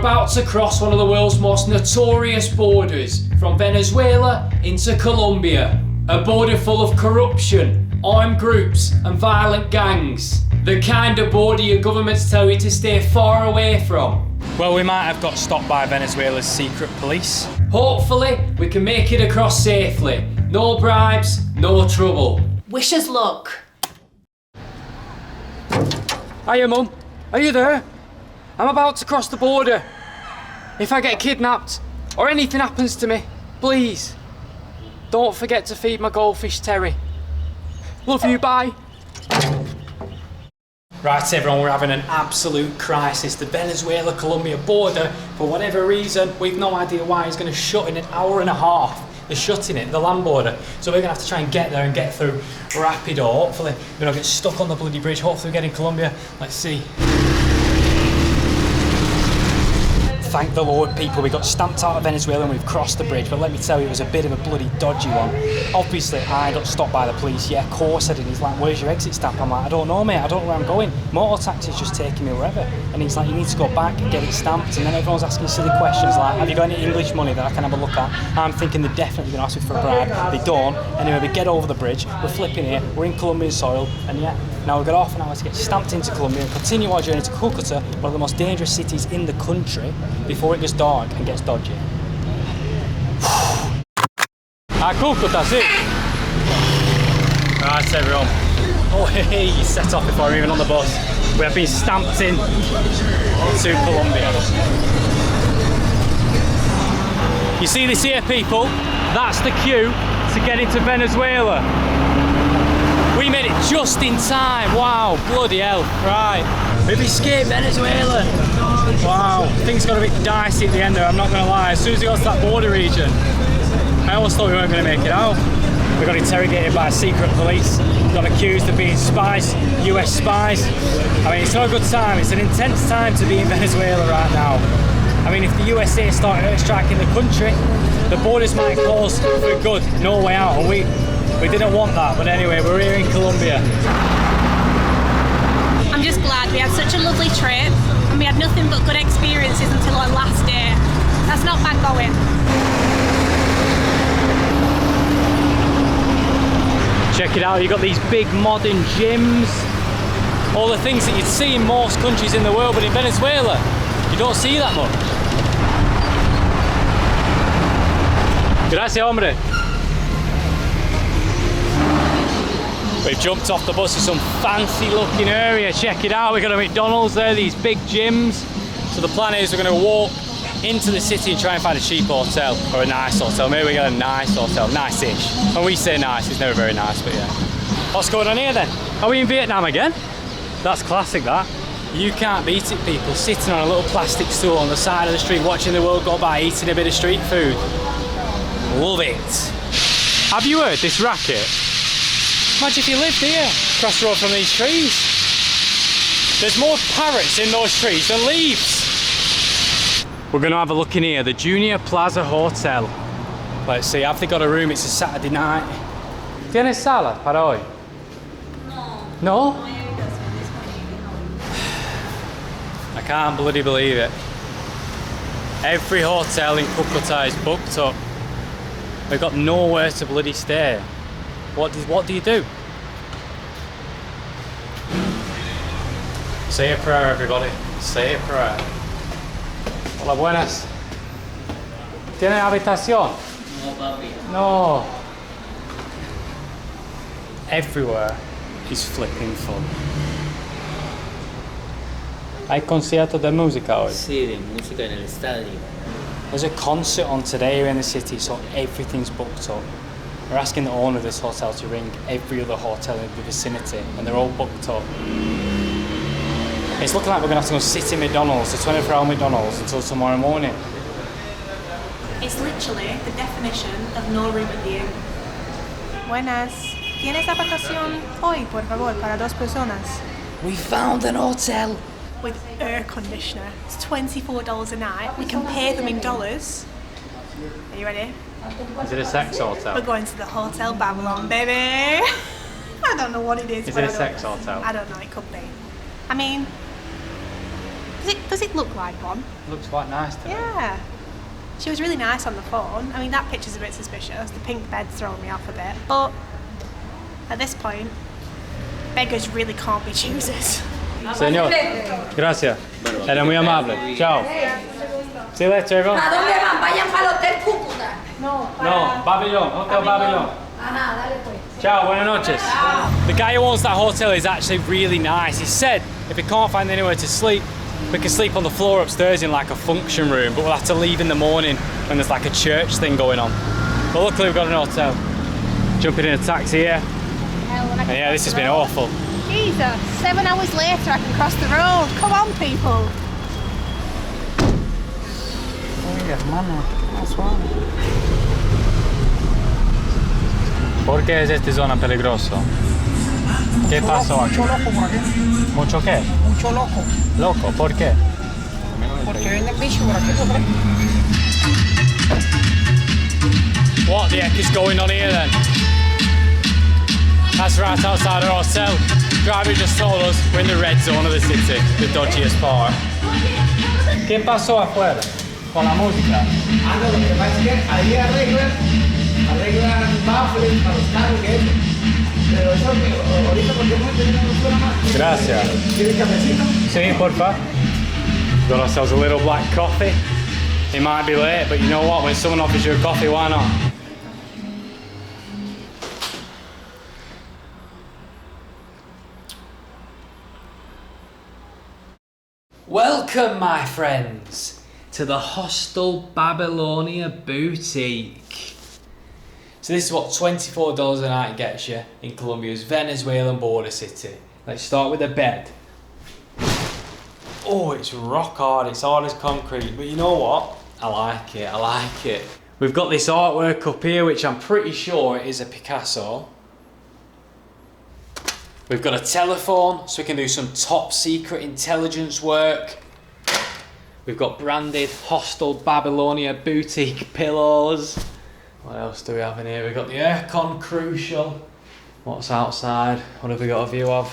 about to cross one of the world's most notorious borders, from Venezuela into Colombia. A border full of corruption, armed groups and violent gangs. The kind of border your governments tell you to stay far away from. Well, we might have got stopped by Venezuela's secret police. Hopefully, we can make it across safely. No bribes, no trouble. Wish us luck. Hiya, Mum. Are you there? I'm about to cross the border. If I get kidnapped or anything happens to me, please, don't forget to feed my goldfish Terry. Love you, bye. Right, everyone, we're having an absolute crisis. The Venezuela Colombia border, for whatever reason, we've no idea why, is going to shut in an hour and a half. They're shutting it, the land border. So we're going to have to try and get there and get through rapido. Hopefully we don't get stuck on the bloody bridge. Hopefully we get in Colombia. Let's see. Thank the Lord, people, we got stamped out of Venezuela and we've crossed the bridge, but let me tell you, it was a bit of a bloody dodgy one. Obviously, I got stopped by the police. Yeah, of course I did. He's like, where's your exit stamp? I'm like, I don't know, mate, I don't know where I'm going. Motor taxi's just taking me wherever. And he's like, you need to go back and get it stamped. And then everyone's asking silly questions like, have you got any English money that I can have a look at? I'm thinking they're definitely going to ask me for a bribe. They don't. Anyway, we get over the bridge, we're flipping here, we're in Colombian soil, and yeah, now we've got half an hour to get stamped into Colombia and continue our journey to Cucuta, one of the most dangerous cities in the country, before it gets dark and gets dodgy. Cucuta, sí. Right, everyone. Oh, hey, you set off before we're even on the bus. We have been stamped in to Colombia. You see this here, people? That's the queue to get into Venezuela. We made it just in time. Wow, bloody hell. Right, we've escaped Venezuela. Wow, things got a bit dicey at the end there, I'm not going to lie. As soon as we got to that border region, I almost thought we weren't going to make it out. We got interrogated by secret police, got accused of being spies, US spies. I mean, it's not a good time, it's an intense time to be in Venezuela right now. I mean, if the USA started airstriking the country, the borders might close for good, no way out, and we didn't want that, but anyway, we're here in Colombia. I'm just glad we had such a lovely trip and we had nothing but good experiences until our last day. That's not bad going. Check it out, you've got these big modern gyms, all the things that you'd see in most countries in the world, but in Venezuela, you don't see that much. Gracias, hombre. We've jumped off the bus to some fancy looking area. Check it out, we've got a McDonald's there, these big gyms. So the plan is we're going to walk into the city and try and find a cheap hotel, or a nice hotel. Maybe we get a nice hotel, nice-ish. When we say nice, it's never very nice, but yeah. What's going on here then? Are we in Vietnam again? That's classic, that. You can't beat it, people. Sitting on a little plastic stool on the side of the street, watching the world go by, eating a bit of street food. Love it. Have you heard this racket? Imagine if you lived here, across the road from these trees. There's more parrots in those trees than leaves. We're going to have a look in here, the Junior Plaza Hotel. Let's see, have they got a room? It's a Saturday night. ¿Tienes sala para hoy? No. No? I can't bloody believe it. Every hotel in Cucuta is booked up. We've got nowhere to bloody stay. What do you do? Say a prayer, everybody. Say a prayer. Hola, buenas. ¿Tiene habitación? No, papi. No. Everywhere is flipping fun. Hay concierto de música hoy. Sí, de música en el estadio. There's a concert on today in the city, so everything's booked up. We're asking the owner of this hotel to ring every other hotel in the vicinity, and they're all booked up. It's looking like we're going to have to go sit in McDonald's, the 24-hour McDonald's, until tomorrow morning. It's literally the definition of no room at the inn. Buenas. ¿Tienes habitación hoy, por favor, para dos personas? We found an hotel! With air conditioner. It's $24 a night. We can pay them in dollars. Are you ready? Is it a sex hotel? We're going to the Hotel Babylon, baby. I don't know what it is. Is it a sex hotel? I don't know, it could be. I mean, Does it look like one? Looks quite nice to me. Yeah. She was really nice on the phone. I mean, that picture's a bit suspicious. The pink bed's throwing me off a bit. But at this point, beggars really can't be choosers. Señor, gracias. Era muy amable. Ciao. See you later, everyone. ¿A dónde van? Vayan para el Hotel Cucuta. No, Babylon, Hotel Babylon. Ajá, dale pues. Ciao, buenas noches. The guy who owns that hotel is actually really nice. He said if we can't find anywhere to sleep, we can sleep on the floor upstairs in like a function room, but we'll have to leave in the morning when there's like a church thing going on. But luckily we've got an hotel. Jumping in a taxi here. And yeah, this has been awful. Jesus, 7 hours later I can cross the road. Come on, people. Oye, hermano, más suave. ¿Por qué es esta zona peligroso? ¿Qué pasó aquí? Mucho loco por aquí. ¿Mucho qué? Mucho loco. Loco, ¿por qué? Porque viene el bicho por aquí, ¿tú crees? What the heck is going on here then? That's right outside our hotel. Driver just told us we're in the red zone of the city, the dodgiest part. ¿Qué pasó afuera con la música? No, lo que pasa es que ahí arreglan baffles para los carros y eso. Pero eso ahorita porque no suena más. Gracias. ¿Quieres cafecito? Sí, porfa. Got ourselves a little black coffee. It might be late, but you know what? When someone offers you a coffee, why not? Welcome, my friends, to the Hostel Babylonia Boutique. So this is what $24 a night gets you in Colombia's Venezuelan border city. Let's start with the bed. Oh, it's rock hard, it's hard as concrete, but you know what? I like it. We've got this artwork up here, which I'm pretty sure is a Picasso. We've got a telephone, so we can do some top secret intelligence work. We've got branded Hostel Babylonia boutique pillows. What else do we have in here? We've got the aircon, crucial. What's outside? What have we got a view of?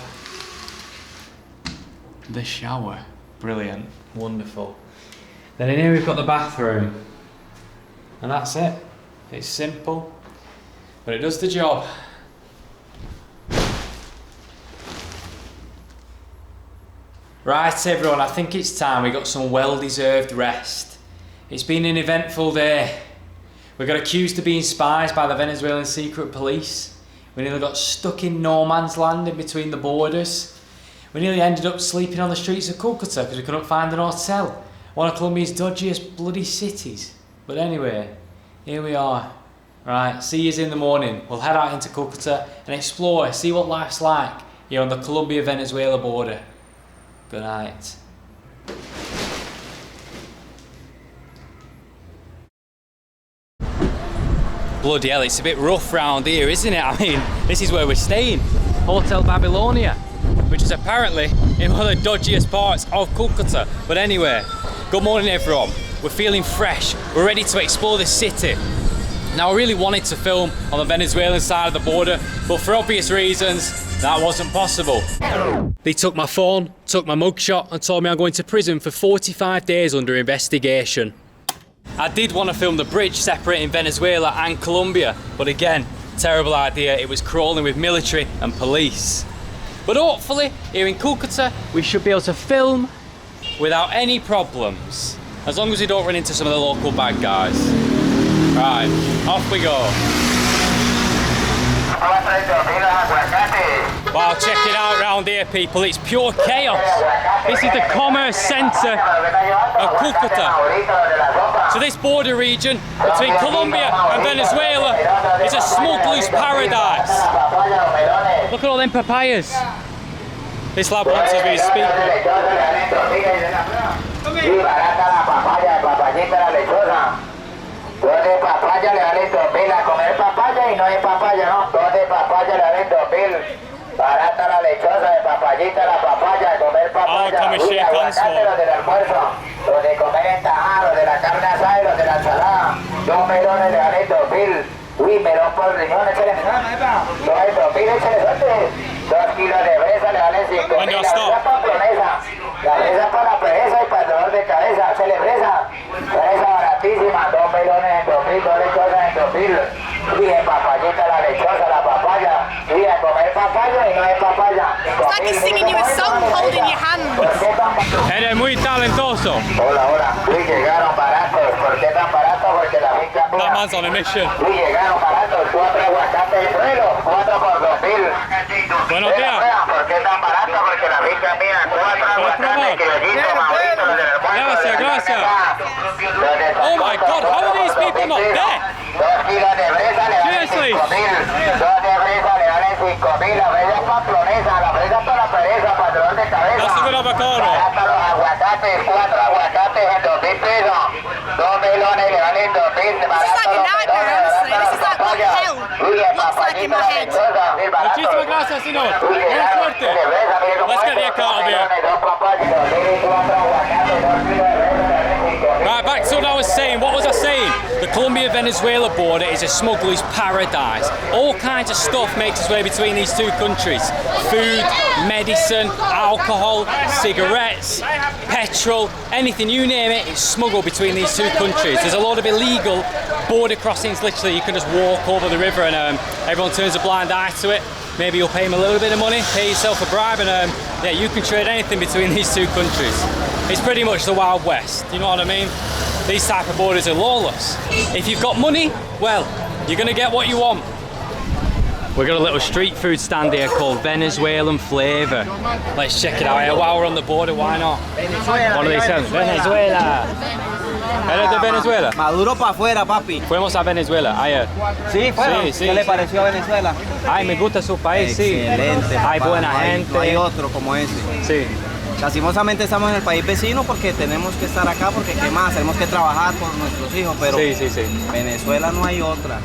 The shower. Brilliant, wonderful. Then in here we've got the bathroom. And that's it. It's simple, but it does the job. Right everyone, I think it's time we got some well-deserved rest. It's been an eventful day. We got accused of being spies by the Venezuelan secret police. We nearly got stuck in no man's land in between the borders. We nearly ended up sleeping on the streets of Cucuta because we couldn't find an hotel. One of Colombia's dodgiest bloody cities. But anyway, here we are. Right, see yous in the morning. We'll head out into Cucuta and explore, see what life's like here on the Colombia-Venezuela border. Good night. Bloody hell, it's a bit rough round here, isn't it? I mean, this is where we're staying. Hotel Babylonia, which is apparently in one of the dodgiest parts of Cucuta. But anyway, good morning everyone. We're feeling fresh. We're ready to explore the city. Now, I really wanted to film on the Venezuelan side of the border, but for obvious reasons, that wasn't possible. They took my phone, took my mugshot, and told me I'm going to prison for 45 days under investigation. I did want to film the bridge separating Venezuela and Colombia, but again, terrible idea. It was crawling with military and police. But hopefully, here in Cucuta, we should be able to film without any problems, as long as we don't run into some of the local bad guys. Right, off we go. Wow, check it out round here, people. It's pure chaos. This is the commerce centre of Cucuta. So this border region between Colombia and Venezuela is a smuggler's paradise. Look at all them papayas. This lad wants us to speak. Dos de papaya le valen 2.000 a comer papaya y no es papaya, no. Dos de papaya le valen 2.000. Barata la lechosa, de papayita la papaya, de comer papaya. Uy, aguacate los del almuerzo, los de comer en tajar, los de la carne asada y los de la ensalada. 2 melones le valen 2.000. Uy, melón por riñón, échale melón, no hay 2.000, échale suerte. 2 kilos de fresa le valen 5.000. La fresa para la promesa. La fresa para la pereza y para el dolor de cabeza. Hacele fresa. Fresa baratísima, 2 melones en 2000, 2 lechosas en 2000. Dije papayita, la lechosa, la papaya. Dije comer papaya y no es papaya. It's like he's singing you a song holding your hand. Eres muy talentoso. Hola, hola. Sí, llegaron baratos. ¿Por qué tan baratos? Porque la finca mía. That man's on a mission. Sí, llegaron baratos. 4 aguacates de suelo, 4 por 2000. Buenos días. ¿Por qué tan barato? Porque la finca mía, 4 aguacates, criollito, Maurito, los del almuerzo. Gracias, gracias. Oh my God, how are these people not dead? 2 kilos de fresa le valen Seriously? 5.000. 2 de fresa le valen 5.000. La fresa es pamplonesa, la fresa es para la pereza, para el dolor de cabeza. That's a good avocado. Barata los aguacates, 4 aguacates en 2.000 pesos. 2 melones le valen 2.000. Barato like a los nightmare, melones, honestly. barato This is like what papaya. hell Dije, looks like in my papayita, head. lechosa, 1.000 baratos. Muchísimas gracias, señor. Buena suerte. Let's get the heck out of here. Right, back to what I was saying. What was I saying? The Colombia-Venezuela border is a smuggler's paradise. All kinds of stuff makes its way between these two countries. Food, medicine, alcohol, cigarettes, petrol, anything, you name it, it's smuggled between these two countries. There's a lot of illegal border crossings, literally. You can just walk over the river and everyone turns a blind eye to it. Maybe you'll pay them a little bit of money, pay yourself a bribe, and yeah, you can trade anything between these two countries. It's pretty much the Wild West, you know what I mean? These type of borders are lawless. If you've got money, well, you're gonna get what you want. We've got a little street food stand here called Venezuelan Flavor. Let's check it out here while we're on the border, why not? One of these sounds, Venezuela. ¿Eres de Venezuela? Maduro para afuera, papi. Fuimos a Venezuela ayer. Sí, fueron. Sí, sí, ¿Qué le sí. pareció a Venezuela? Ay, me gusta su país, sí. Excelente. Hay papá, buena no hay- gente. No hay otro como ese. Sí. Lastimosamente estamos en el país vecino porque tenemos que estar acá porque qué más, tenemos que trabajar por nuestros hijos, pero Sí, sí, sí. Venezuela no hay otra.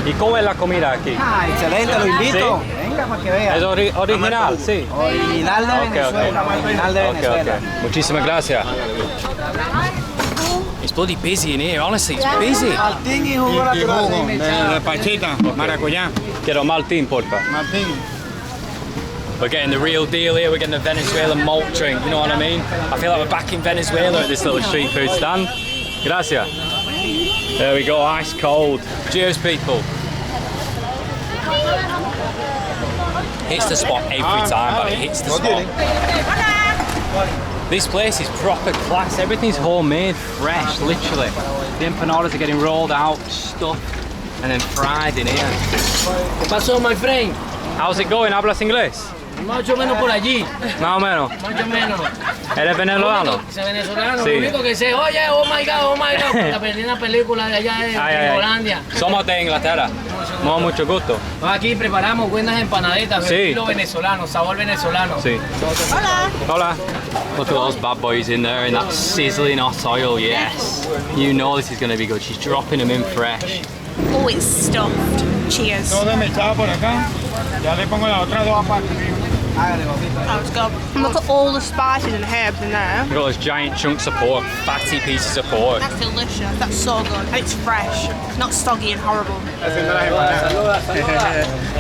¿Y cómo es la comida aquí? Ah, excelente, lo invito. ¿Sí? Venga para que vea. ¿Es original? Sí. Original de Ok, Venezuela, ok. original de Venezuela. Muchísimas gracias. It's bloody busy in here, honestly, it's busy. Martín y jugo natural. De pachita, maracuyá. Quiero Martín, porfa. Martín. We're getting the real deal here, we're getting a Venezuelan malt drink, you know what I mean? I feel like we're back in Venezuela at this little street food stand. Gracias. There we go, ice cold. Cheers, people. Hits the spot every time, but it hits the spot. This place is proper class, everything's homemade, fresh, literally. The empanadas are getting rolled out, stuffed, and then fried in here. ¿Qué pasó, my friend? How's it going? ¿Hablas inglés? Más o menos por allí, Más o menos. más o menos. ¿Eres venezolano? Soy venezolano, Sí. lo único que sé, oye, oh my god, la perdí en la película de allá Ay, ay, en ay. Hollandia. Somos de Inglaterra. Mucho gusto. Aquí preparamos buenas empanaditas, Sí. estilo venezolano, sabor venezolano. Sí. Hola. Hola. Look at those bad boys in there in that sizzling hot oil, yes. You know this is going to be good. She's dropping them in fresh. Oh, it's stuffed. Cheers. Todo desmechado por acá. Ya le pongo las otras dos aparte. Oh, it's good. And look at all the spices and herbs in there. You've got those giant chunks of pork, fatty pieces of pork. That's delicious. That's so good. And it's fresh. It's not soggy and horrible.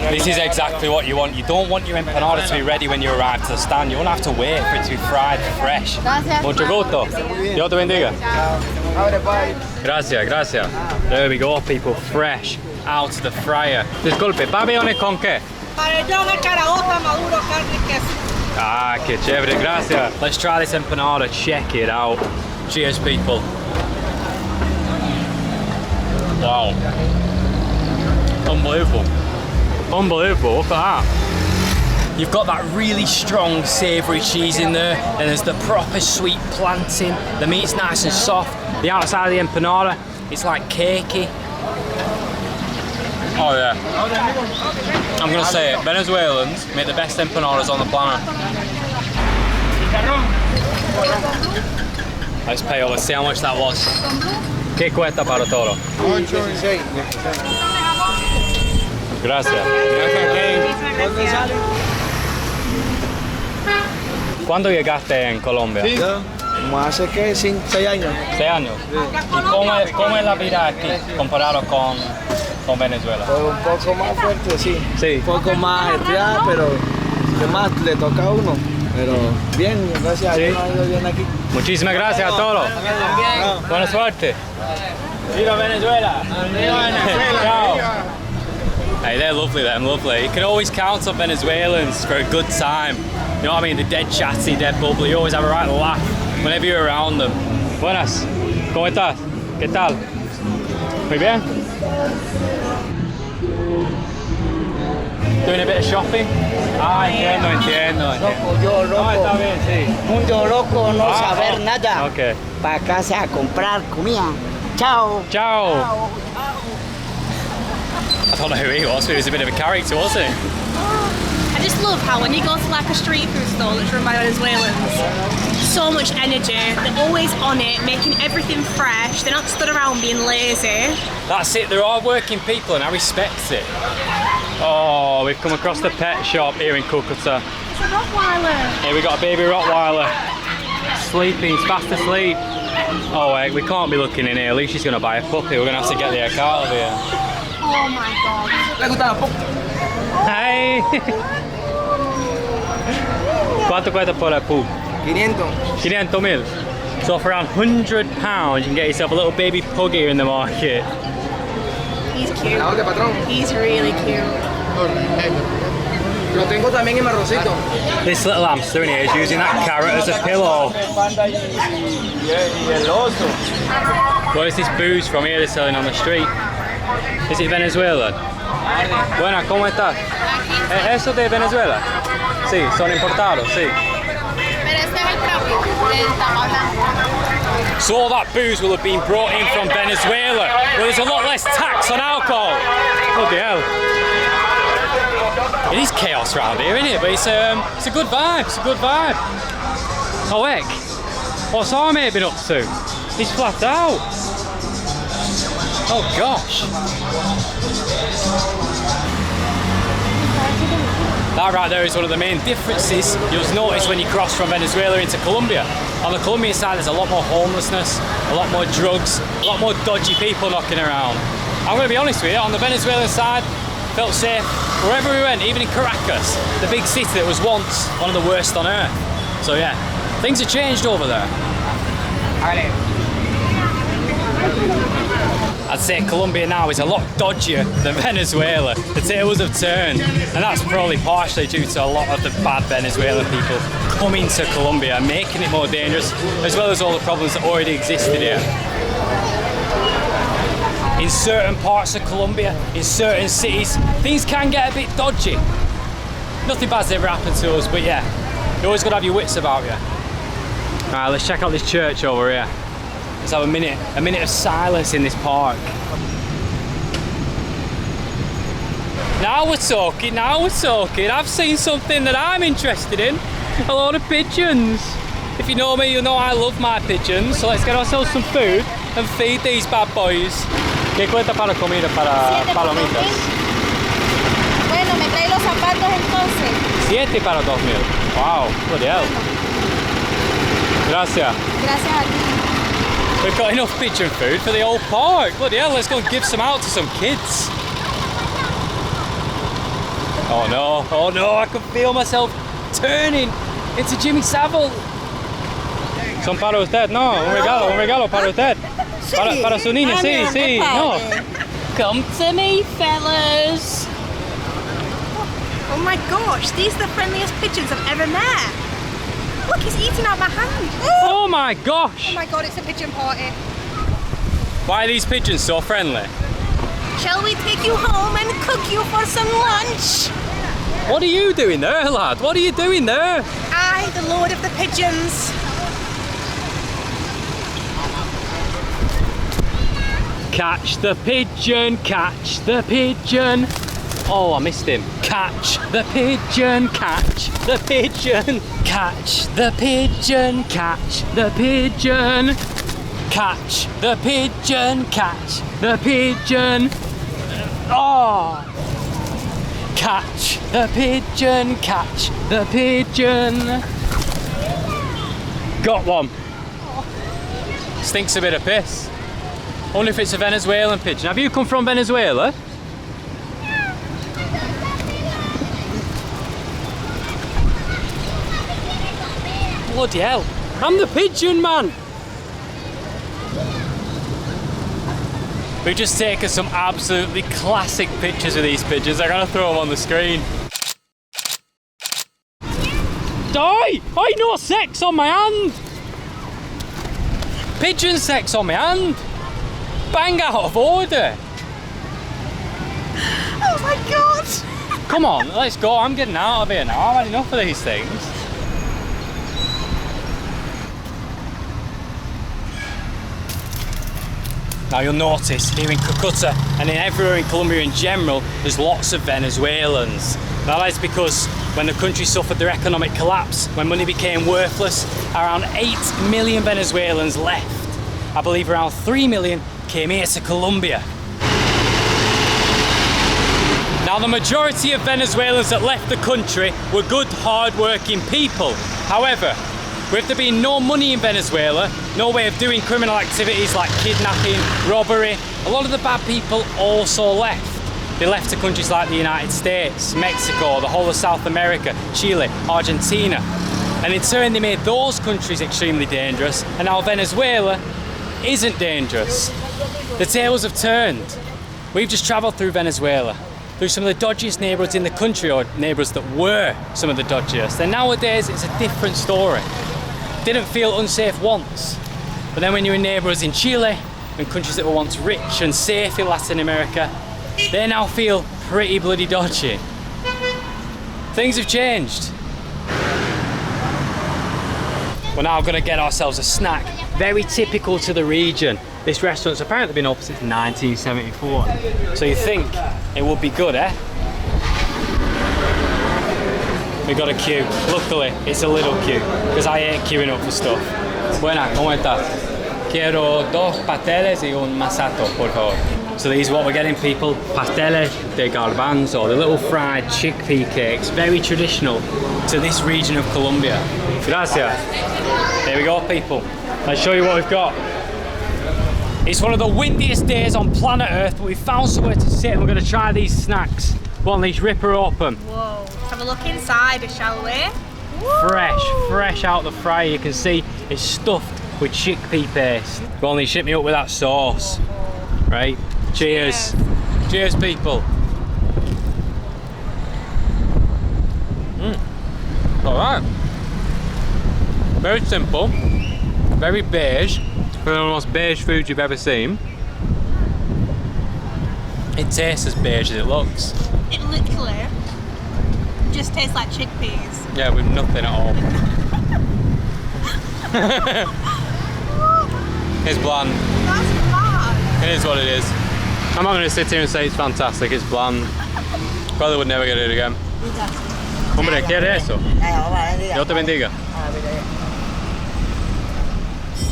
This is exactly what you want. You don't want your empanada to be ready when you arrive to the stand. You won't have to wait for it to be fried fresh. Mucho gusto. Dios te bendiga. Gracias, gracias. There we go, people. Fresh out of the fryer. Disculpe, pabellones con qué? Pabellones, caraota, maduro, carne, queso. Ah, que chévere, gracias. Let's try this empanada, check it out. Cheers, people. Wow. Unbelievable. Unbelievable, look at that. You've got that really strong savoury cheese in there, and there's the proper sweet plantain. The meat's nice and soft. The outside of the empanada, it's like cakey. Oh yeah. I'm gonna say it, Venezuelans make the best empanadas on the planet. Let's pay over, see how much that was. ¿Qué cuesta para todo? 8.6. Gracias. ¿Cuándo llegaste en Colombia? Como hace que 6 años. 6 años. ¿Y cómo es la vida aquí comparado con Venezuela? Pues un poco más fuerte, sí. Sí. Un poco más ajetreada, pero ¿qué más le toca a uno? Pero bien, gracias a Dios nos ha ido bien aquí. Muchísimas gracias a todos. Buena suerte. Viva Venezuela! Ciao. Hey, they're lovely, them, lovely. You can always count on Venezuelans for a good time. You know what I mean? They're dead chatty, dead bubbly. You always have a right laugh whenever you're around them. Buenas. ¿Cómo estás? ¿Qué tal? Muy bien. Doing a bit of shopping? Ah, entiendo. Loco, yo loco. No, está bien, sí. Mundo loco, no saber nada. Okay. Para casa a comprar comida. Chao. Ciao. I don't know who he was, but he was a bit of a character, wasn't he? I just love how when you go to like a street food stall that's run by Venezuelans, so much energy, they're always on it, making everything fresh, they're not stood around being lazy. That's it, they're hard-working people and I respect it. Oh, we've come across the pet shop here in Cucuta. It's a Rottweiler. Here we got a baby Rottweiler. Sleeping, he's fast asleep. Oh wait, we can't be looking in here, at least she's going to buy a puppy, we're going to have to get the heck out of here. Oh my god. ¿Le gusta la pop? Hey! ¿Cuánto cuesta por el pup? 500. 500,000. So for around £100 you can get yourself a little baby pug here in the market. He's cute. ¿La orden, patrón? He's really cute. Lo tengo también en marroncito. This little hamster in here is using that carrot as a pillow. Where's this booze from here they're selling on the street? Is it Venezuela? Buena, ¿cómo estás? ¿Eso de Venezuela? Sí, son importados, sí. Pero este es el propio, el tapa blanco. So all that booze will have been brought in from Venezuela, where there's a lot less tax on alcohol. Bloody hell. It is chaos around here, isn't it? But it's a good vibe, it's a good vibe. Oh heck, what's our mate been up to? He's flat out. Oh gosh. That right there is one of the main differences you'll notice when you cross from Venezuela into Colombia. On the Colombian side there's a lot more homelessness, a lot more drugs, a lot more dodgy people knocking around. I'm going to be honest with you, on the Venezuelan side, felt safe wherever we went, even in Caracas, the big city that was once one of the worst on earth. So yeah, things have changed over there. I'd say Colombia now is a lot dodgier than Venezuela. The tables have turned, and that's probably partially due to a lot of the bad Venezuelan people coming to Colombia and making it more dangerous, as well as all the problems that already existed here. In certain parts of Colombia, in certain cities, things can get a bit dodgy. Nothing bad's ever happened to us, but yeah, you always got to have your wits about you. Alright, let's check out this church over here. Let's have a minute of silence in this park. Now we're talking. I've seen something that I'm interested in. A lot of pigeons. If you know me, you know I love my pigeons. So let's get ourselves some food and feed these bad boys. ¿Qué cuesta para comida para palomitas? Bueno, me trae los zapatos entonces. 7 para 2,000. Wow, bloody hell. Gracias. Gracias a ti. We've got enough pigeon food for the whole park. Bloody hell, let's go and give some out to some kids. Oh no, I can feel myself turning into Jimmy Savile. Son para usted, no, un regalo para usted. Para su niña, sí, no. Come to me, fellas. Oh my gosh, these are the friendliest pigeons I've ever met. Look, he's eating out my hand. Oh my gosh. Oh my god, it's a pigeon party. Why are these pigeons so friendly? Shall we take you home and cook you for some lunch? What are you doing there, lad? What are you doing there? I, the Lord of the Pigeons. Catch the pigeon, catch the pigeon. Oh, I missed him. Catch the pigeon, catch the pigeon. Catch the pigeon, catch the pigeon. Catch the pigeon, catch the pigeon. Oh! Catch the pigeon, catch the pigeon. Got one. Stinks a bit of piss. Only if it's a Venezuelan pigeon. Have you come from Venezuela? Bloody hell. I'm the pigeon man. We've just taken some absolutely classic pictures of these pigeons. I'm gonna throw them on the screen. Die! I know sex on my hand! Pigeon sex on my hand! Bang out of order! Oh my god! Come on, let's go. I'm getting out of here now. I've had enough of these things. Now you'll notice here in Cucuta and everywhere in Colombia in general, there's lots of Venezuelans. Now that's because when the country suffered their economic collapse, when money became worthless, around 8 million Venezuelans left. I believe around 3 million came here to Colombia. Now the majority of Venezuelans that left the country were good, hard-working people. However, with there being no money in Venezuela, no way of doing criminal activities like kidnapping, robbery, a lot of the bad people also left. They left to countries like the United States, Mexico, the whole of South America, Chile, Argentina. And in turn they made those countries extremely dangerous, and now Venezuela isn't dangerous. The tables have turned. We've just travelled through Venezuela, through some of the dodgiest neighbourhoods in the country, or neighbourhoods that were some of the dodgiest. And nowadays it's a different story. Didn't feel unsafe once, but then when you're in neighbourhoods in Chile and countries that were once rich and safe in Latin America, they now feel pretty bloody dodgy. Things have changed. We're now going to get ourselves a snack, very typical to the region. This restaurant's apparently been open since 1974, so you think it would be good, eh? We got a queue. Luckily, it's a little queue, because I hate queuing up for stuff. Buena, ¿cómo estás? Quiero 2 pasteles y un masato, por favor. So these are what we're getting, people. Pasteles de garbanzo, the little fried chickpea cakes, very traditional to this region of Colombia. Gracias. There we go, people. Let's show you what we've got. It's one of the windiest days on planet Earth, but we found somewhere to sit and we're going to try these snacks. Go on, Leash, rip her open. Whoa, let's have a look inside, shall we? Fresh out the fryer. You can see it's stuffed with chickpea paste. Go on, Leash, hit me up with that sauce. Right, cheers. Cheers, people. All right. Very simple, very beige. One of the most beige foods you've ever seen. It tastes as beige as it looks. It literally just tastes like chickpeas. Yeah, with nothing at all. It's bland. That's bad. It is what it is. I'm not going to sit here and say it's fantastic, it's bland. Probably would never get it again. Hombre, ¿quiere eso? Dios te bendiga.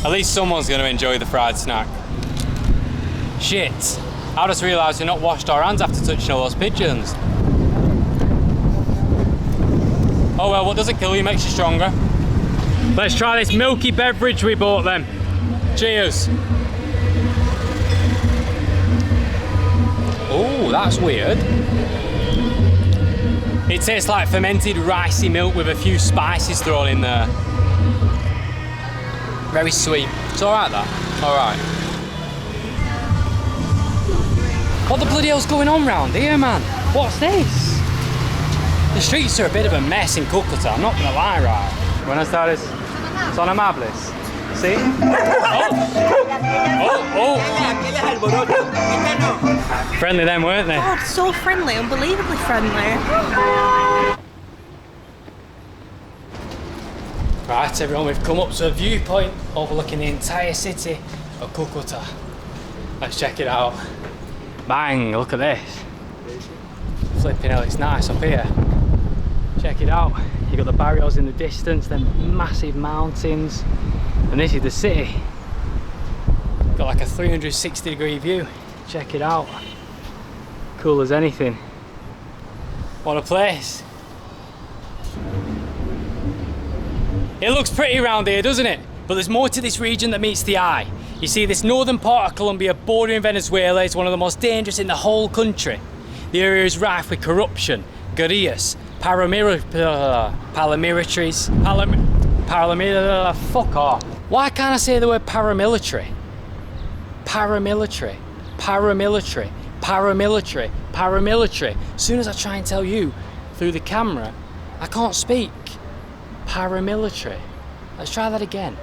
At least someone's going to enjoy the fried snack. Shit. I just realised we've not washed our hands after touching all those pigeons. Oh well, what doesn't kill you makes you stronger. Let's try this milky beverage we bought then. Cheers. Oh, that's weird. It tastes like fermented ricey milk with a few spices thrown in there. Very sweet. It's alright that. Alright. What the bloody hell's going on round here, man? What's this? The streets are a bit of a mess in Cucuta, I'm not gonna lie, right? Buenas tardes. Son amables. See? Oh. Friendly then, weren't they? God, so friendly, unbelievably friendly. Right, everyone, we've come up to a viewpoint overlooking the entire city of Cucuta. Let's check it out. Bang, look at this. Flipping hell, it's nice up here. Check it out. You've got the barrios in the distance, then massive mountains. And this is the city. Got like a 360-degree view. Check it out. Cool as anything. What a place. It looks pretty around here, doesn't it? But there's more to this region that meets the eye. You see, this northern part of Colombia bordering Venezuela is one of the most dangerous in the whole country. The area is rife with corruption, guerrillas, paramilitaries, Paramilitary, fuck off. Why can't I say the word paramilitary? Paramilitary, paramilitary, paramilitary, paramilitary. As soon as I try and tell you through the camera, I can't speak. Paramilitary. Let's try that again.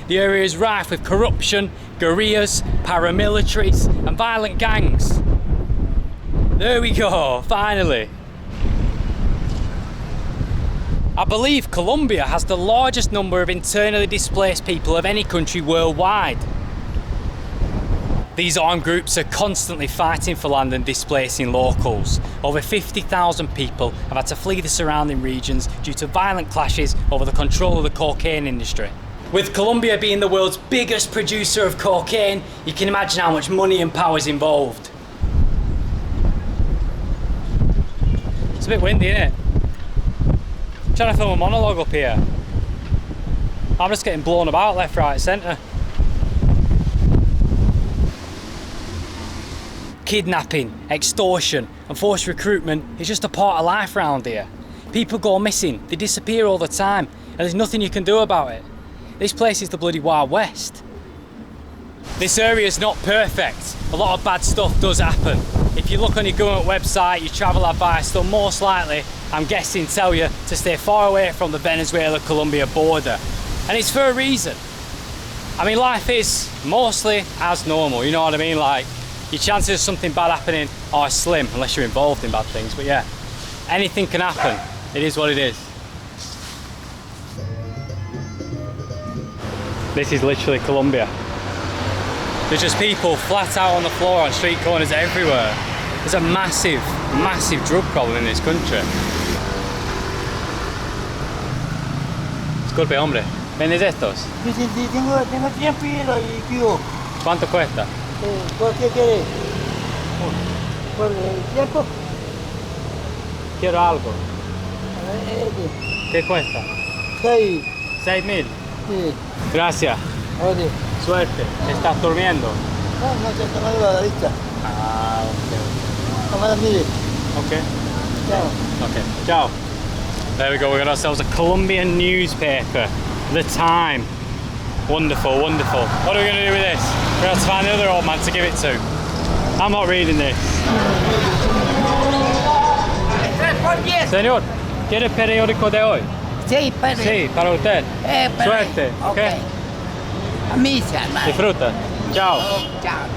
The area is rife with corruption, guerrillas, paramilitaries, and violent gangs. There we go, finally. I believe Colombia has the largest number of internally displaced people of any country worldwide. These armed groups are constantly fighting for land and displacing locals. Over 50,000 people have had to flee the surrounding regions due to violent clashes over the control of the cocaine industry. With Colombia being the world's biggest producer of cocaine, you can imagine how much money and power is involved. It's a bit windy, isn't it? I'm trying to film a monologue up here. I'm just getting blown about left, right, centre. Kidnapping, extortion and forced recruitment is just a part of life around here. People go missing, they disappear all the time, and there's nothing you can do about it. This place is the bloody Wild West. This area is not perfect. A lot of bad stuff does happen. If you look on your government website, your travel advice, they'll most likely, I'm guessing, tell you to stay far away from the Venezuela Colombia border. And it's for a reason. I mean, life is mostly as normal, you know what I mean? Like, your chances of something bad happening are slim, unless you're involved in bad things. But yeah, anything can happen. It is what it is. This is literally Colombia. There's just people flat out on the floor on street corners everywhere. There's a massive, massive drug problem in this country. Disculpe, hombre. ¿Vendes estos? Sí, sí, sí, tengo tiempo y pido. ¿Cuánto cuesta? ¿Por qué quiere? ¿Por el tiempo? Quiero algo. ¿Qué cuesta? 6. 6.000. Sí. Gracias. Oye. Suerte. ¿Estás durmiendo? No, se está tomando la lista. Ah, ok. Tomada mire. Okay. Ciao. Okay. Ciao. There we go. We got ourselves a Colombian newspaper. The Time. Wonderful, wonderful. What are we going to do with this? We're going to find the other old man to give it to. I'm not reading this. Señor, ¿quiere el periódico de hoy? Sí, para. Sí, para usted. Para. Suerte. Okay. A misa, man. Disfruta. Ciao. Ciao.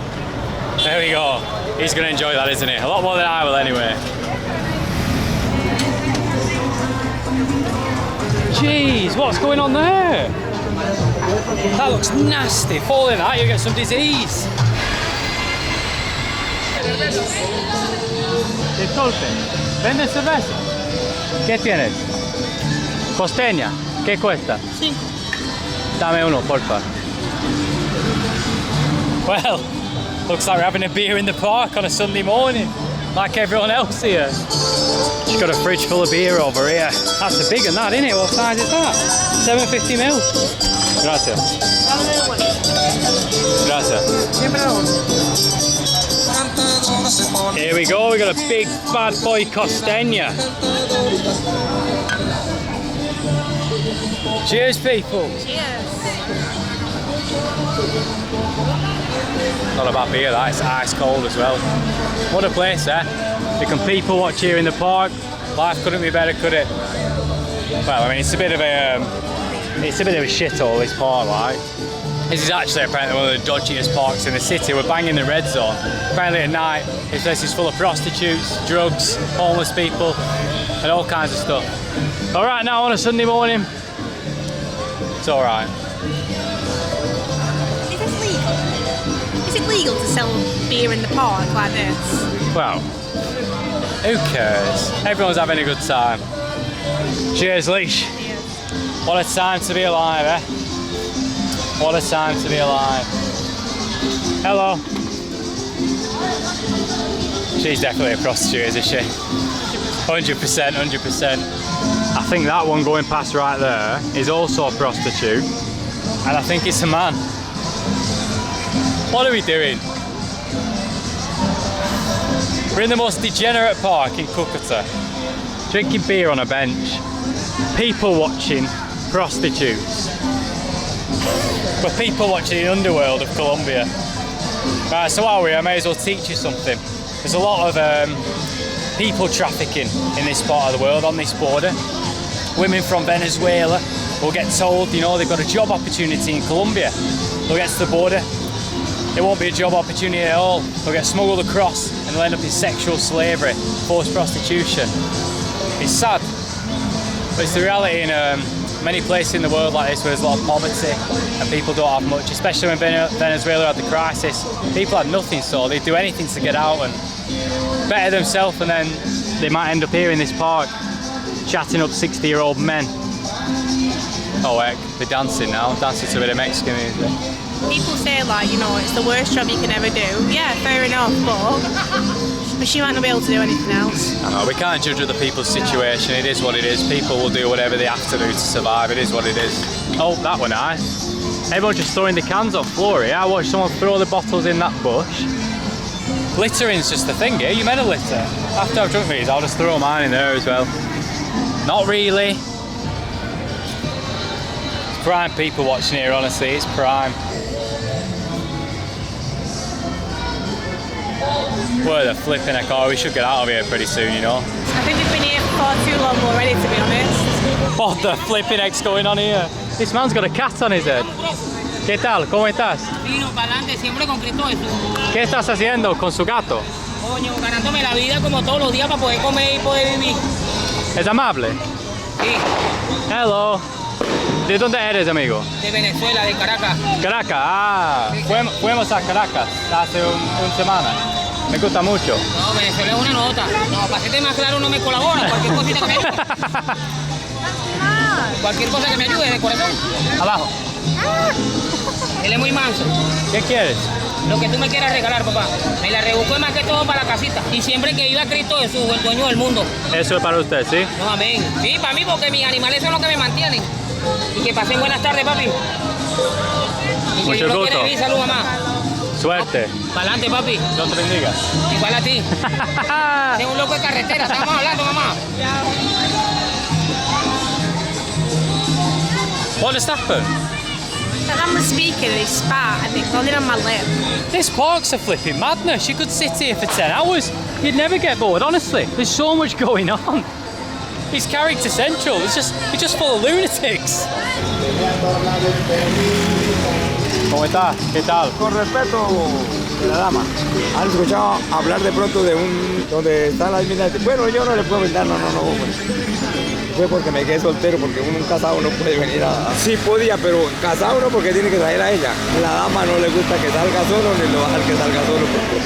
There we go. He's going to enjoy that, isn't he? A lot more than I will anyway. Jeez, what's going on there? That looks nasty. Fall in that, you'll get some disease. Disculpe, ¿vende cerveza? ¿Qué tienes? Costeña, ¿qué cuesta? 5. Dame uno, porfa. Well, looks like we're having a beer in the park on a Sunday morning, like everyone else here. She's got a fridge full of beer over here. That's a big one, that, isn't it? What size is that? 750ml. Gracias. Gracias. Here we go, we got a big bad boy Costeña. Cheers, people. Cheers. Not a bad beer, that. It's ice cold as well. What a place, eh? You can people watch here in the park. Life couldn't be better, could it? Well, I mean, it's a bit of a shithole, this park, like. This is actually apparently one of the dodgiest parks in the city. We're banging the red zone. Apparently at night, this place is full of prostitutes, drugs, homeless people, and all kinds of stuff. All right, now on a Sunday morning, it's all right. Is this legal? Is it legal to sell beer in the park like this? Well, who cares? Everyone's having a good time. Cheers, Leash. Cheers. What a time to be alive, eh? What a time to be alive. Hello. She's definitely a prostitute, isn't she? 100%, 100%. I think that one going past right there is also a prostitute. And I think it's a man. What are we doing? We're in the most degenerate park in Cucuta. Drinking beer on a bench. People watching. prostitutes. We're people watching the underworld of Colombia. Right, so while we're here, I may as well teach you something. There's a lot of people trafficking in this part of the world, on this border. Women from Venezuela will get told, you know, they've got a job opportunity in Colombia. They'll get to the border, it won't be a job opportunity at all. They'll get smuggled across and they'll end up in sexual slavery, forced prostitution. It's sad, but it's the reality in many places in the world like this where there's a lot of poverty and people don't have much, especially when Venezuela had the crisis. People had nothing, so they'd do anything to get out and better themselves, and then they might end up here in this park chatting up 60-year-old men. Oh heck, they're dancing now, dancing to a bit of Mexican music. People say, like, you know, it's the worst job you can ever do. Yeah, fair enough, but she might not be able to do anything else. I know, we can't judge other people's situation. It is what it is. People will do whatever they have to do to survive. It is what it is. Oh, that were nice. Everyone just throwing the cans on the floor here. I watched someone throw the bottles in that bush. Littering's just the thing here. You meant to litter. After I've drunk these, I'll just throw mine in there as well. Not really. It's prime people watching here, honestly. It's prime. Where the flipping heck are we? We should get out of here pretty soon, you know. I think we've been here for far too long already, to be honest. What the flipping heck's going on here? This man's got a cat on his head. ¿Qué tal? ¿Cómo estás? Vino para adelante, siempre con Cristo Jesús. ¿Qué estás haciendo con su gato? Coño, ganándome la vida como todos los días para poder comer y poder vivir. ¿Es amable? Sí. Hello. ¿De dónde eres, amigo? De Venezuela, de Caracas. Caracas, ah. Fuimos a Caracas hace una semana. Me gusta mucho. No, Venezuela es una nota. No, para hacerte más claro no me colabora. Cualquier cosita que me ayude. Cualquier cosa que me ayude, de corazón. Abajo. Él es muy manso. ¿Qué quieres? Lo que tú me quieras regalar, papá. Me la rebusco más que todo para la casita. Y siempre que viva Cristo Jesús, el dueño del mundo. Eso es para usted, ¿sí? No, amén. Sí, para mí, porque mis animales son los que me mantienen. Y que pasen buenas tardes, papi. Y que Mucho Dios gusto. quiere vivir. Salud, mamá. Suerte. Para adelante, papi. Dios te bendiga. Igual a ti. Es un loco de carretera. Estamos hablando, mamá. What just happened? I was speaking and he spat and it landed on my lip. This park's a flipping madness. You could sit here for 10 hours. You'd never get bored, honestly. There's so much going on. It's character central. It's just full of lunatics. ¿Cómo estás? ¿Qué tal? Con respeto de la dama. ¿Han escuchado hablar de pronto de donde están las minas? Bueno, yo no le puedo brindar, no. Fue porque me quedé soltero, porque uno casado no puede venir a... Sí podía, pero casado no, porque tiene que traer a ella. La dama no le gusta que salga solo, ni le va a dejar que salga solo. Porque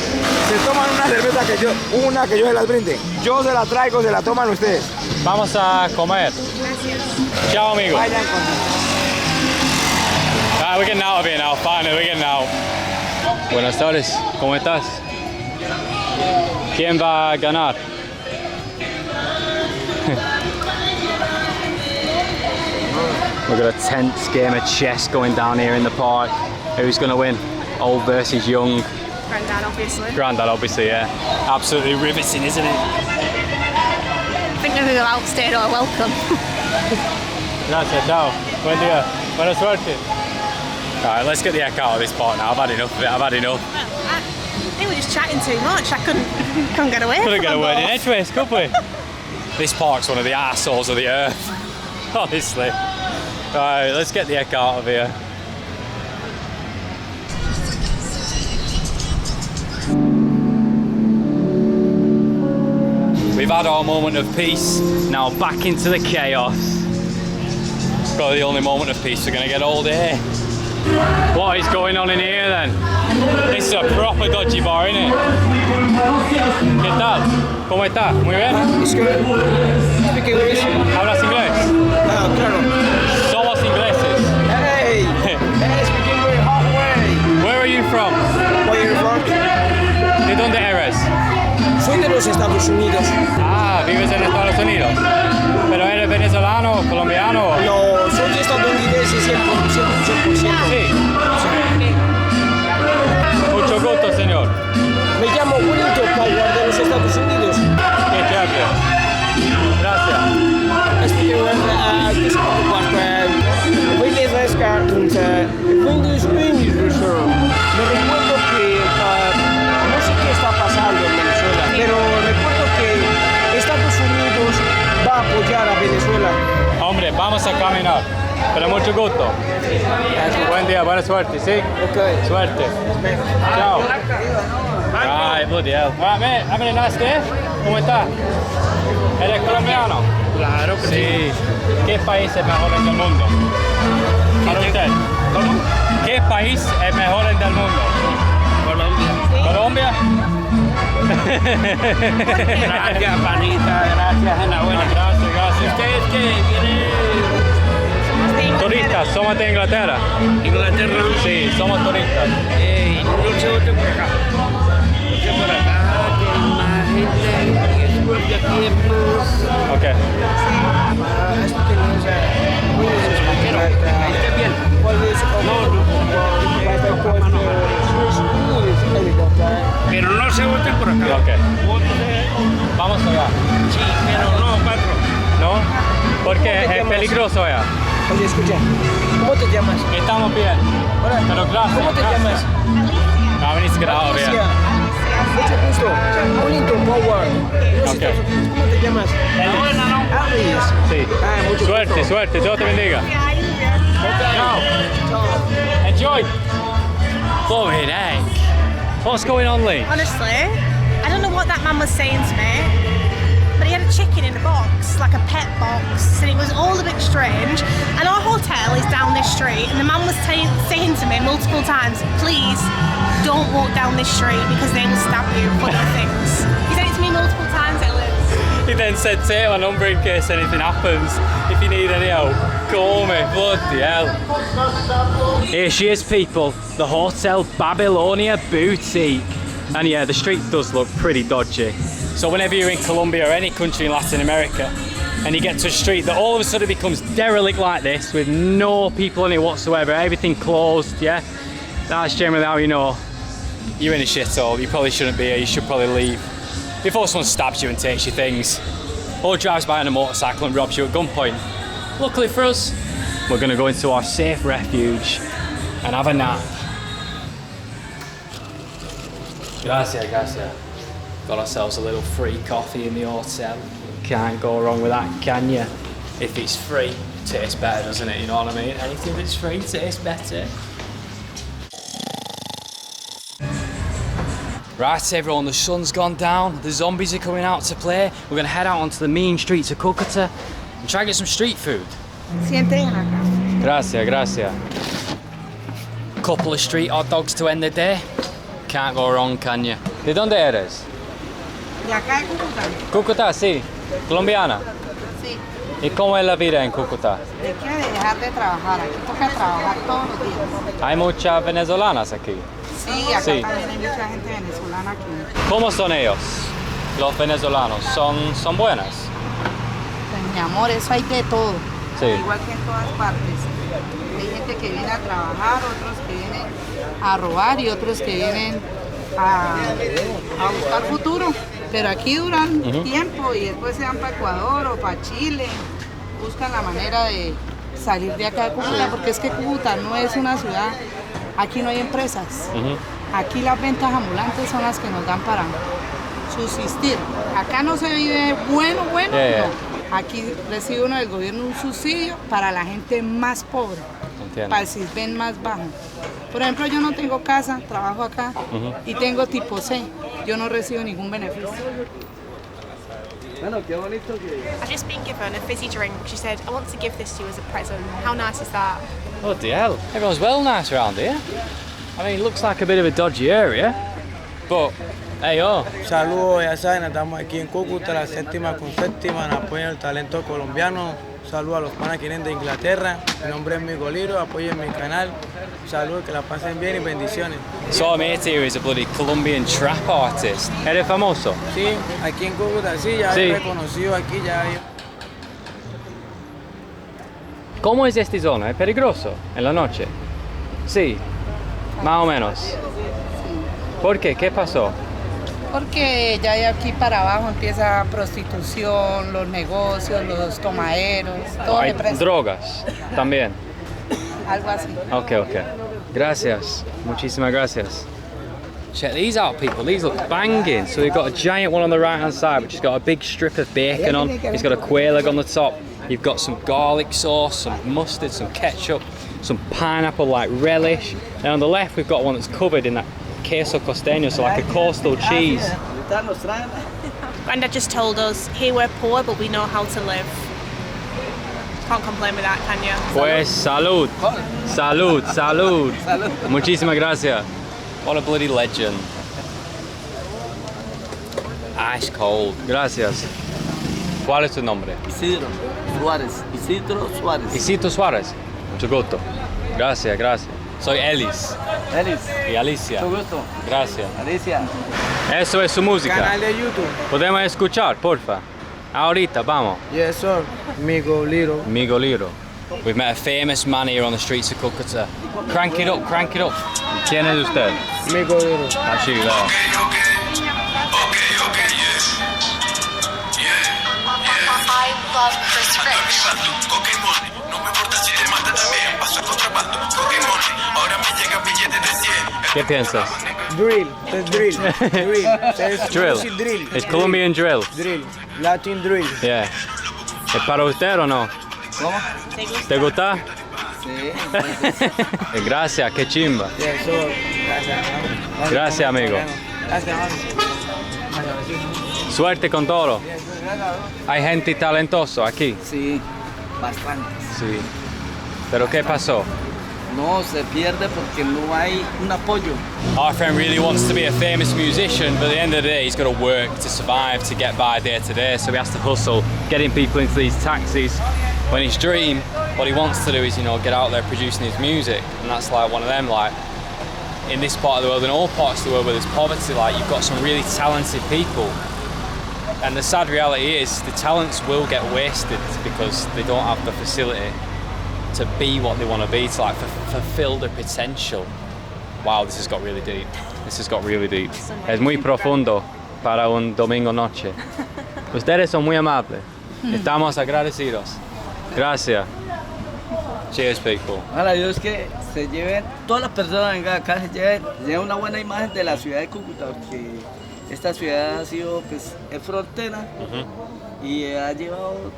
se toman una cerveza que yo se las brinde. Yo se la traigo, se la toman ustedes. Vamos a comer. Gracias. Chao, amigo. Vayan con... We're getting out of here now, finally, we're getting out. Buenas tardes, ¿cómo estás? ¿Quién va a ganar? We've got a tense game of chess going down here in the park. Who's going to win? Old versus young. Granddad, obviously. Granddad, obviously, yeah. Absolutely riveting, isn't it? I think maybe we'll outstayed our welcome. Gracias, ciao. Buen día. Buena suerte. Alright, let's get the heck out of this park now. I've had enough of it, I've had enough. I think we're just chatting too much. I couldn't get away from Couldn't get a them word in both. edgeways, could we? This park's one of the arseholes of the earth. Honestly. Alright, let's get the heck out of here. We've had our moment of peace, now back into the chaos. Probably the only moment of peace we're going to get all day. What is going on in here then? This is a proper dodgy bar, isn't it? ¿Qué tal? ¿Cómo está? Muy bien. ¿Hablas inglés? Ah, claro. Somos ingleses. Hey! Hey, speaking very halfway. Where are you from? Where are you from? ¿De dónde eres? Soy de los Estados Unidos. Ah, vives en Estados Unidos. ¿Pero eres venezolano, colombiano? No, soy estadounidense 100%. Sí. Mucho gusto, señor. Me llamo Wilton Power de los Estados Unidos. Qué chévere. Gracias. Speaking Pero mucho gusto. Buen día, buena suerte, ¿sí? Okay. Suerte. Chao. Ay, bloody hell. Right, mate, having a nice day. ¿Cómo estás? ¿Eres colombiano? Claro que Sí. ¿Qué país es mejor en el mundo? Para usted. ¿Qué país es mejor en el mundo? Colombia. ¿Colombia? Gracias, panita, gracias, enhorabuena. Gracias, gracias. ¿Ustedes qué vienen? Turistas, somos de Inglaterra. Inglaterra. Sí, somos turistas. No se voten por acá. No se por acá, que hay más gente y es porque aquí es más... Ok. Pero no se voten por acá. Ok. Vamos allá. Sí, pero no, patrón. ¿No? Porque es peligroso allá. Oye, escucha, ¿cómo te llamas? Estamos bien. Hola. Pero gracias. ¿Cómo te gracias. llamas? No, venís que out Alicia. here. Mucho gusto. Wellington Power. Ok. ¿Cómo te llamas? Alice. Sí. Ah, mucho Suerte, gusto. suerte. Dios te bendiga. Chao. Enjoy. Flipping heck. What's going on, Lee? Honestly, I don't know what that man was saying to me, but he had a chicken in a box, like a pet box, and it was all a bit strange. And our hotel is down this street, and the man was saying to me multiple times, please don't walk down this street because they will stab you for these things. He said it to me multiple times, He then said, take my number in case anything happens. If you need any help, call me. Bloody hell. Here she is, people. The Hotel Babylonia Boutique. And yeah, the street does look pretty dodgy. So whenever you're in Colombia or any country in Latin America, and you get to a street that all of a sudden becomes derelict like this, with no people in it whatsoever, everything closed, yeah? That's generally how you know you're in a shithole. You probably shouldn't be here, you should probably leave. Before someone stabs you and takes your things, or drives by on a motorcycle and robs you at gunpoint. Luckily for us, we're going to go into our safe refuge and have a nap. Gracias, gracias. Got ourselves a little free coffee in the hotel. Can't go wrong with that, can you? If it's free, it tastes better, doesn't it? You know what I mean? Anything that's free tastes better. Right everyone, the sun's gone down, the zombies are coming out to play. We're going to head out onto the mean streets of Cucuta and try and get some street food. Gracias, gracias. Couple of street hot dogs to end the day. Can't go wrong, can you? ¿De dónde eres? De acá de Cucuta. Cucuta, sí. Colombiana. Sí. ¿Y cómo es la vida en Cucuta? ¿De qué? De dejar de trabajar. Aquí toca trabajar todos los días. ¿Hay muchas venezolanas aquí? Sí, acá Sí. también hay mucha gente venezolana aquí. ¿Cómo son ellos? Los venezolanos, ¿son buenas? Pues mi amor, eso hay de todo. Sí. Igual que en todas partes. Hay gente que viene a trabajar, otros que vienen a robar y otros que vienen a buscar futuro. Pero aquí duran tiempo y después se van para Ecuador o para Chile. Buscan la manera de salir de acá de Cúcuta, porque es que Cúcuta no es una ciudad, aquí no hay empresas. Aquí las ventas ambulantes son las que nos dan para subsistir. Acá no se vive bueno, no. Aquí recibe uno del gobierno un subsidio para la gente más pobre, para el CISBEN más bajo. Por ejemplo, yo no tengo casa, trabajo acá y tengo tipo C. Yo no recibo ningún beneficio. I've just been given a fizzy drink. She said, I want to give this to you as a present. How nice is that? Oh hell, everyone's well nice around here. I mean, it looks like a bit of a dodgy area, but hey, oh. Saludos, ya saben, estamos aquí en Cúcuta, la séptima con séptima, en apoyo al talento colombiano. Saludos a los panas que vienen de Inglaterra. Mi nombre es Migo Liro, apoyen mi canal. Saludos, que la pasen bien y bendiciones. So I'm here to is a bloody Colombian trap artist. ¿Eres famoso? Sí, aquí en Cúcuta, sí, ya Sí. he reconocido aquí, ya. ¿Cómo es esta zona? ¿Es peligroso en la noche? Sí, más o menos. ¿Por qué? ¿Qué pasó? Porque ya de aquí para abajo empieza prostitución, los negocios, los tomaderos, todo Hay se presta. drogas también. Algo así. Okay, okay. Gracias. Muchísimas gracias. Check these out, people. These look banging. So we've got a giant one on the right-hand side, which has got a big strip of bacon on. It's got a quail egg on the top. You've got some garlic sauce, some mustard, some ketchup, some pineapple like relish. And on the left we've got one that's covered in that queso costeño, so like a coastal cheese. Grandad just told us, here we're poor, but we know how to live. Can't complain with that, can you? Pues salud. Salud, salud. Muchísimas gracias. What a bloody legend. Ice cold. Gracias. ¿Cuál es tu nombre? Isidro Suárez. Isidro Suárez. Isidro Suárez. Mucho gusto. Gracias, gracias. Soy Elis. Elis. Y Alicia. Mucho gusto. Gracias. Alicia. Eso es su música. Canal de YouTube. ¿Podemos escuchar, porfa? Ahorita, vamos. Yes, sir. Migo Liro. Migo Liro. We've met a famous man here on the streets of Cucuta. Crank it up, crank it up. ¿Quién es usted? Migo Liro. Así, there. I love Chris Rich. ¿Qué piensas? Drill. Es drill. Drill. Es Drill. music drill. It's Colombian drill. Drill. Latin drill. Yeah. ¿Es para usted o no? ¿Cómo? ¿Te gusta? Sí. Gracias, qué chimba. Yes, sir. Gracias. Gracias, amigo. Gracias. Suerte con todo. Hay gente talentosa aquí. Sí, bastantes. Sí. ¿Pero qué pasó? No, se pierde porque no hay un apoyo. Our friend really wants to be a famous musician, but at the end of the day, he's got to work to survive, to get by day to day. So he has to hustle, getting people into these taxis. When his dream, what he wants to do is, you know, get out there producing his music. And that's like one of them, like, in this part of the world, in all parts of the world where there's poverty, like, you've got some really talented people. And the sad reality is, the talents will get wasted because they don't have the facility to be what they want to be, to like fulfill their potential. Wow, this has got really deep. This has got really deep. Es muy profundo para un domingo noche. Ustedes son muy amables. Estamos agradecidos. Gracias. Cheers, people. Ahora Dios que se lleven, todas las personas vengan acá, se lleven una buena imagen de la ciudad de Cúcuta, porque esta ciudad ha sido, pues, es frontera y ha llevado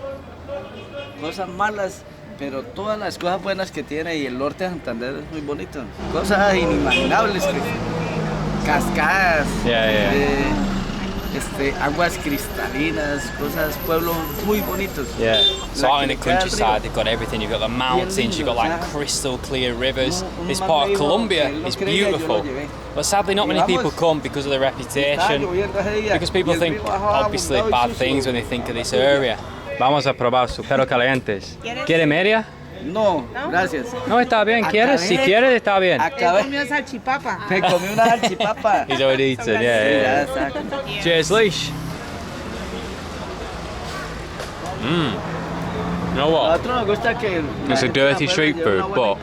cosas malas, pero todas las cosas buenas que tiene, y el norte de Santander es muy bonito. Cosas inimaginables, cascadas, aguas cristalinas, cosas, pueblos muy bonitos. Yeah. So out in the countryside, they've got everything. You've got the mountains, you've got like crystal clear rivers. This part of Colombia is beautiful. But sadly, not many people come because of the reputation. Because people think, obviously, bad things when they think of this area. Vamos a probar sus perros calientes. ¿Quiere media? No, gracias. No, está bien. ¿Quieres? Si quieres, está bien. Él comió salchipapa. Me comí una salchipapa. He's already eaten, yeah. Cheers, Leash. You know what? It's a dirty street food, but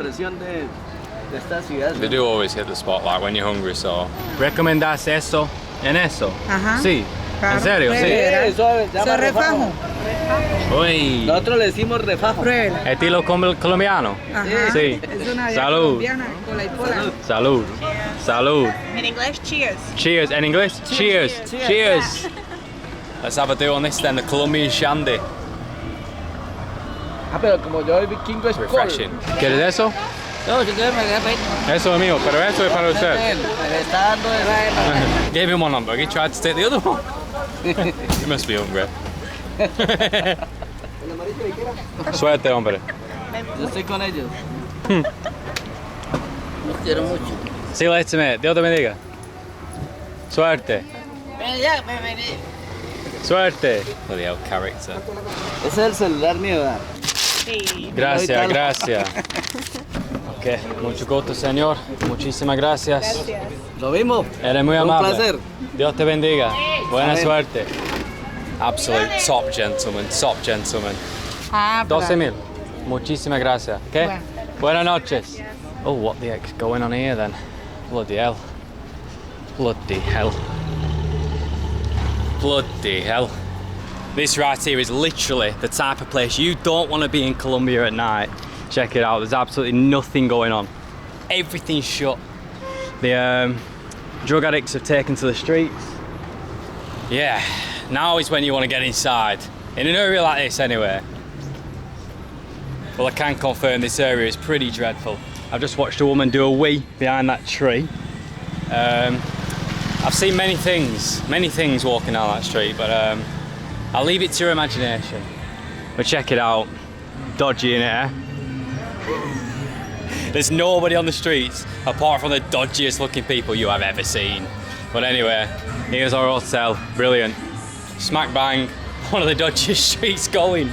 they do always hit the spot, like when you're hungry, so. ¿Recomendas eso en eso? Ajá. Sí. ¿En serio? Sí. Eso llama refajo. Uy. Nosotros le decimos refajo. ¿Estilo colombiano? Ajá. Sí. Es una Salud. colombiana con la hipola. Salud. Salud. In English, cheers. Cheers. In English? Cheers. Cheers. Let's have a do on this then, the Colombian shandy. Pero como yo soy vikingo es Refreshing. ¿Quieres eso? No, si quieres me deja pedir. Eso es mío, pero eso es para usted. Me está dando de Gave him one number, he tried to take the other one. He must be hungry. Suerte, hombre. Yo estoy con ellos. Los quiero mucho. See you later, mate. Dios te bendiga. Suerte. Suerte. Bloody hell, character. Ese es el celular mío, ¿verdad? Sí. Gracias, gracias. Ok, mucho gusto, señor. Muchísimas gracias. Lo mismo. Eres muy Un amable. placer. Dios te bendiga. Buena Amén. suerte. Absolute top gentleman, top gentleman. 12,000. Muchísimas gracias. Okay? Bueno. Buenas noches. Oh, what the heck's going on here then? Bloody hell. Bloody hell. Bloody hell. This right here is literally the type of place you don't want to be in Colombia at night. Check it out, there's absolutely nothing going on. Everything's shut. The drug addicts have taken to the streets. Yeah, now is when you want to get inside. In an area like this anyway. Well, I can confirm this area is pretty dreadful. I've just watched a woman do a wee behind that tree. I've seen many things walking down that street, but I'll leave it to your imagination. But check it out, dodgy in here. There's nobody on the streets apart from the dodgiest looking people you have ever seen. But anyway, here's our hotel, brilliant. Smack bang, one of the dodgiest streets going.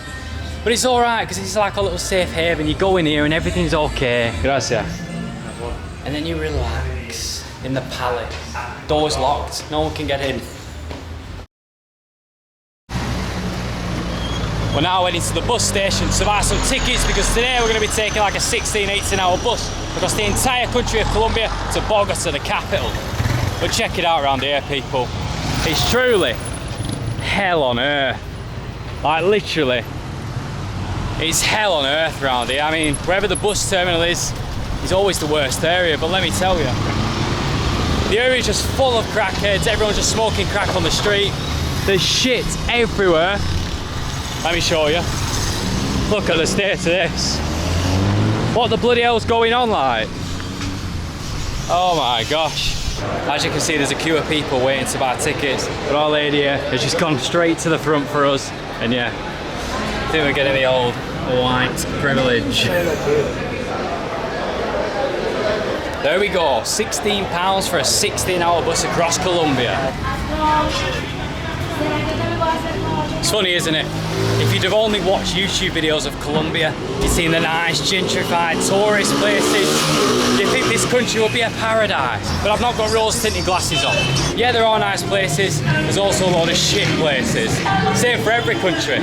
But it's alright because it's like a little safe haven. You go in here and everything's okay. Gracias. And then you relax in the palace. Doors locked, no one can get in. We're now heading to the bus station to buy some tickets because today we're going to be taking like a 16-18 hour bus across the entire country of Colombia to Bogota, the capital. But check it out around here, people. It's truly hell on earth. Like literally, it's hell on earth around here. I mean, wherever the bus terminal is always the worst area, but let me tell you, the area is just full of crackheads, everyone's just smoking crack on the street. There's shit everywhere. Let me show you. Look at the state of this. What the bloody hell's going on like? Oh my gosh. As you can see, there's a queue of people waiting to buy tickets. But our lady here has just gone straight to the front for us. And yeah, I think we're getting the old white privilege. There we go, £16 for a 16-hour bus across Colombia. It's funny, isn't it? If you'd have only watched YouTube videos of Colombia, you'd seen the nice gentrified tourist places, you'd think this country would be a paradise. But I've not got rose-tinted glasses on. Yeah, there are nice places, there's also a lot of shit places. Same for every country.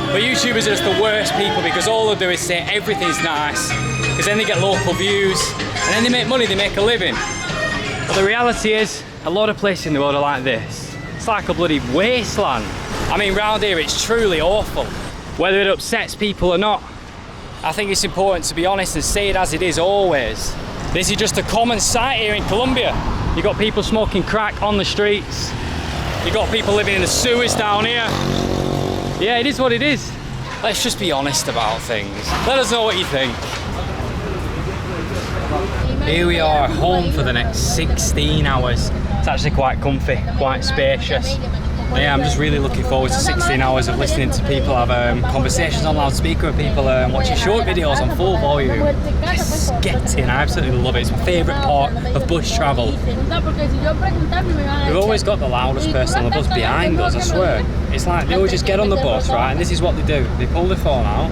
But YouTubers are just the worst people because all they do is say everything's nice, because then they get local views, and then they make money, they make a living. But the reality is, a lot of places in the world are like this. It's like a bloody wasteland. I mean, round here it's truly awful. Whether it upsets people or not, I think it's important to be honest and say it as it is always. This is just a common sight here in Colombia. You've got people smoking crack on the streets. You've got people living in the sewers down here. Yeah, it is what it is. Let's just be honest about things. Let us know what you think. Here we are, home for the next 16 hours. It's actually quite comfy, quite spacious. Yeah, I'm just really looking forward to 16 hours of listening to people have conversations on loudspeaker with people watching short videos on full volume. It's sketchy and I absolutely love it. It's my favourite part of bus travel. We've always got the loudest person on the bus behind us, I swear. It's like they always just get on the bus, right, and this is what they do. They pull their phone out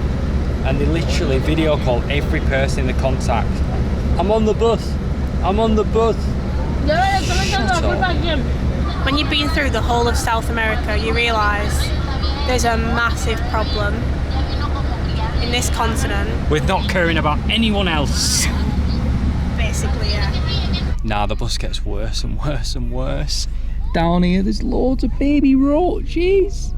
and they literally video call every person in the contact. I'm on the bus. I'm on the bus. Shut up. When you've been through the whole of South America, you realise there's a massive problem in this continent. With not caring about anyone else. Basically, yeah. Nah, the bus gets worse and worse and worse. Down here, there's loads of baby roaches.